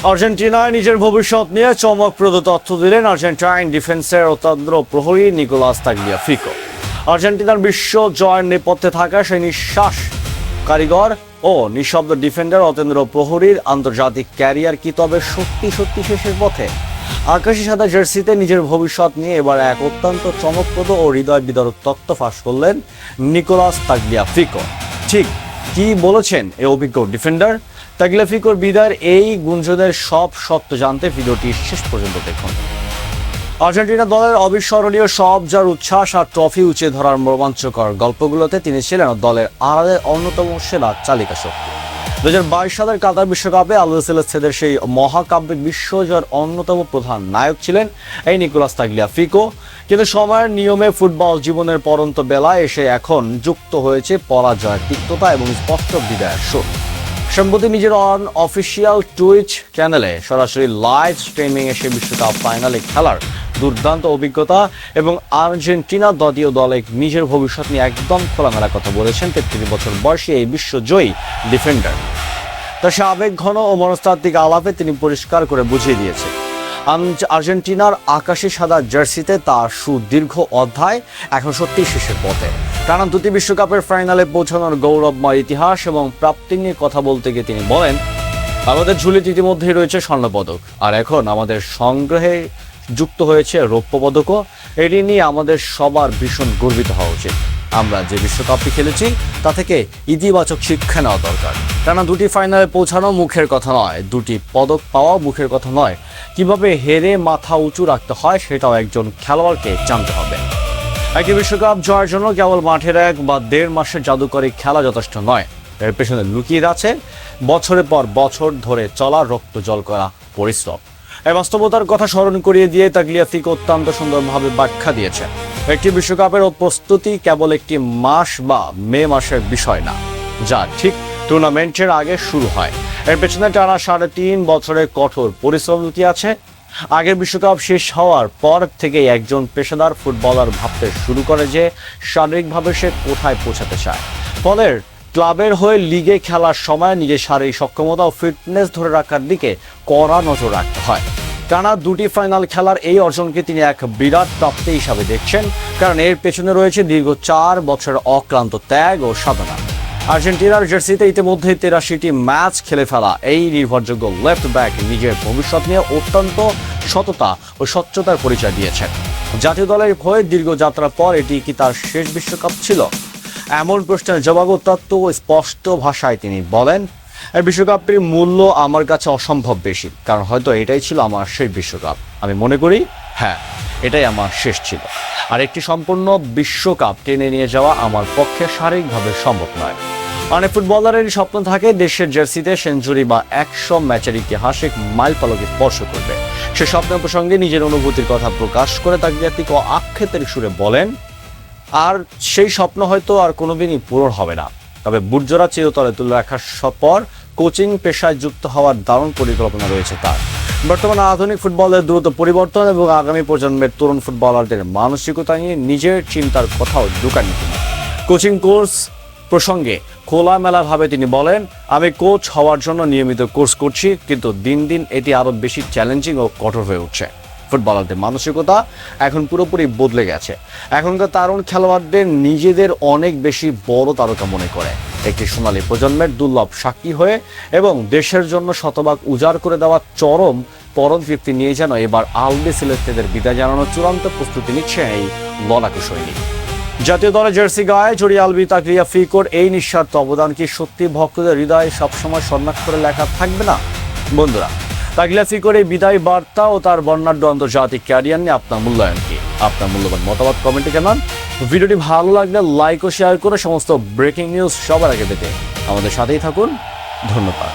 আর্জেন্টিনায় নিজের ভবিষ্যৎ নিয়ে চমকপ্রদ তথ্য দিলেন আর্জেন্টাইন ডিফেন্সের অত্যন্ত প্রহরী নিকোলাস তাগলিয়াফিকো। আর্জেন্টিনার বিশ্ব জয়ের নেপথ্যে থাকা সেই নিঃশ্বাস কারিগর ও নিঃশব্দ ডিফেন্ডার অতেন্দ্র প্রহরীর আন্তর্জাতিক ক্যারিয়ার কি তবে সত্যি সত্যি শেষের পথে? আকাশি সাদা জার্সিতে নিজের ভবিষ্যৎ নিয়ে এবার এক অত্যন্ত চমকপ্রদ ও হৃদয় বিদারক তথ্য ফাঁস করলেন নিকোলাস তাগলিয়াফিকো। ঠিক কি বলেছেন এই অভিজ্ঞ ডিফেন্ডার? তাগলিয়াফিকোর বিদায়ের এই গুঞ্জনের সব সত্য জানতে ভিডিওটি শেষ পর্যন্ত দেখুন। আর্জেন্টিনা দলের অবিস্মরণীয় সব যার উচ্ছ্বাস আর ট্রফি উঁচে ধরার রোমাঞ্চকর গল্পগুলোতে তিনি ছিলেন দলের আড়ালের অন্যতম সেরা চালিকা শক্তি। 2022 সালের কাতার বিশ্বকাপে আলসেলেস্তেদের সেই মহাকাব্যিক বিশ্বজয়ের অন্যতম প্রধান নায়ক ছিলেন এই নিকোলাস তাগলিয়াফিকো। কিন্তু সময়ের নিয়মে ফুটবল জীবনের পরন্ত বেলায় এসে এখন যুক্ত হয়েছে পরাজয়ের তিক্ততা এবং স্পষ্ট বিদায়ের সুর। সম্প্রতি নিজের অফিসিয়াল টুইচ চ্যানেলে সরাসরি লাইভ স্ট্রিমিং এ সে বিশ্বকাপ ফাইনালে খেলার দুর্দান্ত অভিজ্ঞতা এবং আর্জেন্টিনা জাতীয় দলে নিজের ভবিষ্যৎ নিয়ে একদম খোলামেলা কথা বলেছেন 33 বছর বয়সী এই বিশ্বজয়ী ডিফেন্ডার। তার সে আবেগ ঘন ও মনস্তাত্ত্বিক আলাপে তিনি পরিষ্কার করে বুঝিয়ে দিয়েছে আর্জেন্টিনার আকাশি সাদা জার্সিতে তার সুদীর্ঘ অধ্যায় এখন সত্যি শেষের পথে। টানা দুটি বিশ্বকাপের ফাইনালে পৌঁছানোর গৌরবময় ইতিহাস এবং প্রাপ্তি নিয়ে কথা বলতে গিয়ে তিনি বলেন, আমাদের ঝুলিতে ইতিমধ্যেই রয়েছে স্বর্ণপদক, আর এখন আমাদের সংগ্রহে যুক্ত হয়েছে রৌপ্য পদকও। এটি নিয়ে আমাদের সবার ভীষণ গর্বিত হওয়া উচিত। আমরা যে বিশ্বকাপটি খেলেছি তা থেকে ইতিবাচক শিক্ষা নেওয়া দরকার। টানা দুটি ফাইনালে পৌঁছানো মুখের কথা নয়, দুটি পদক পাওয়া মুখের কথা নয়, কিভাবে হেরে মাথা উঁচু রাখতে হয় সেটাও একজন খেলোয়াড়কে জানতে হবে। একটি বিশ্বকাপ জয়ের জন্য কেবল মাঠের 1 বা 1.5 মাসের জাদুকরী খেলা যথেষ্ট নয়, এর পেছনে লুকিয়ে আছে বছরের পর বছর ধরে চলা রক্ত জল করা পরিশ্রম। এই বাস্তবতার কথা স্মরণ করিয়ে দিয়ে তাগলিয়াফিকো অত্যন্ত সুন্দরভাবে ব্যাখ্যা দিয়েছেন, একটি বিশ্বকাপের প্রস্তুতি কেবল একটি মাস বা মে মাসের বিষয় না, যা ঠিক টুর্নামেন্টের আগে শুরু হয়। এর পেছনে টানা 3.5 বছরের কঠোর পরিশ্রম লুকিয়ে আছে। আগের বিশ্বকাপ শেষ হওয়ার পর থেকেই একজন পেশাদার ফুটবলার ভাবতে শুরু করে যে শারীরিকভাবে সে কোথায় পৌঁছাতে চায়। ফলে ক্লাবের হয়ে লিগে খেলার সময় নিজের শারীরিক সক্ষমতা ও ফিটনেস ধরে রাখার দিকে কড়া নজর রাখতে হয়। টানা দুটি ফাইনাল খেলার এই অর্জনকে তিনি এক বিরাট প্রাপ্তি হিসাবে দেখছেন, কারণ এর পেছনে রয়েছে দীর্ঘ 4 বছরের অক্লান্ত ত্যাগ ও সাধনা। আর্জেন্টিনার জার্সিতে ইতিমধ্যে 83টি ম্যাচ খেলে ফেলা এই নির্ভরযোগ্য লেফট ব্যাক নিজের ভবিষ্যৎ নিয়ে অত্যন্ত সততা ও স্বচ্ছতার পরিচয় দিয়েছেন। জাতীয় দলের হয়ে দীর্ঘ যাত্রার পর এটি কি তার শেষ বিশ্বকাপ ছিল? এমন প্রশ্নের জবাব অত্যন্ত স্পষ্ট ভাষায় তিনি বলেন, এই বিশ্বকাপটির মূল্য আমার কাছে অসম্ভব বেশি, কারণ হয়তো এটাই ছিল আমার শেষ বিশ্বকাপ। আমি মনে করি হ্যাঁ, এটাই আমার শেষ ছিল। আর একটি সম্পূর্ণ বিশ্বকাপ টেনে নিয়ে যাওয়া আমার পক্ষে শারীরিকভাবে সম্ভব নয়। অনেক ফুটবলারের স্বপ্ন থাকে দেশের জার্সিতে সেঞ্চুরি বা 100 ম্যাচের ঐতিহাসিক মাইলফলকে স্পর্শ করবে। সে স্বপ্নের প্রসঙ্গে নিজের অনুভূতির কথা প্রকাশ করে তাগলিয়াফিকো আক্ষেপের সুরে বলেন, আর সেই স্বপ্ন হয়তো আর কোনোদিনই পূরণ হবে না, তবে বুটজোড়া চিরতরে তুলে রাখার পর কোচিং পেশায় যুক্ত হওয়ার দারুণ পরিকল্পনা রয়েছে তার। বর্তমানে আধুনিক ফুটবলের দ্রুত পরিবর্তন এবং আগামী প্রজন্মের তরুণ ফুটবলারদের মানসিকতা নিয়ে নিজের চিন্তার কথাও ঢুকাননি তিনি। কোচিং কোর্স প্রসঙ্গে খোলামেলাভাবে তিনি বলেন, আমি কোচ হওয়ার জন্য নিয়মিত কোর্স করছি, কিন্তু দিন দিন এটি আরও বেশি চ্যালেঞ্জিং ও কঠোর হয়ে উঠছে। ফুটবলারদের মানসিকতা এখন পুরোপুরি বদলে গেছে। এখনকার তরুণ খেলোয়াড়দের নিজেদের অনেক বেশি বড় তারকা মনে করে। একটি সোনালী প্রজন্মের দুর্লভ সাক্ষী হয়ে এবং দেশের জন্য শতভাগ উজাড় করে দেওয়া চরম পরতৃপ্তি নিয়ে যেন এবার আলবিসেলেস্তেদের বিদায় জানানোর চূড়ান্ত প্রস্তুতি নিচ্ছে এই লড়াকু সৈনিক। জাতীয় দলের জার্সি গায়ে জড়িয়ে আলবি তাগলিয়াফিকোর এই নিঃস্বার্থ অবদান কি সত্যি ভক্তদের হৃদয়ে সবসময় স্বর্ণাক্ষরে লেখা থাকবে না? বন্ধুরা, তাগলিয়াফিকোর এই বিদায় বার্তা ও তার বর্ণাঢ্য আন্তর্জাতিক ক্যারিয়ার নিয়ে আপনার মূল্যায়ন কি? আপনার মূল্যবান মতামত কমেন্টে জানান। ভিডিওটি ভালো লাগলে লাইক ও শেয়ার করে সমস্ত ব্রেকিং নিউজ সবার আগে পেতে আমাদের সাথেই থাকুন। ধন্যবাদ।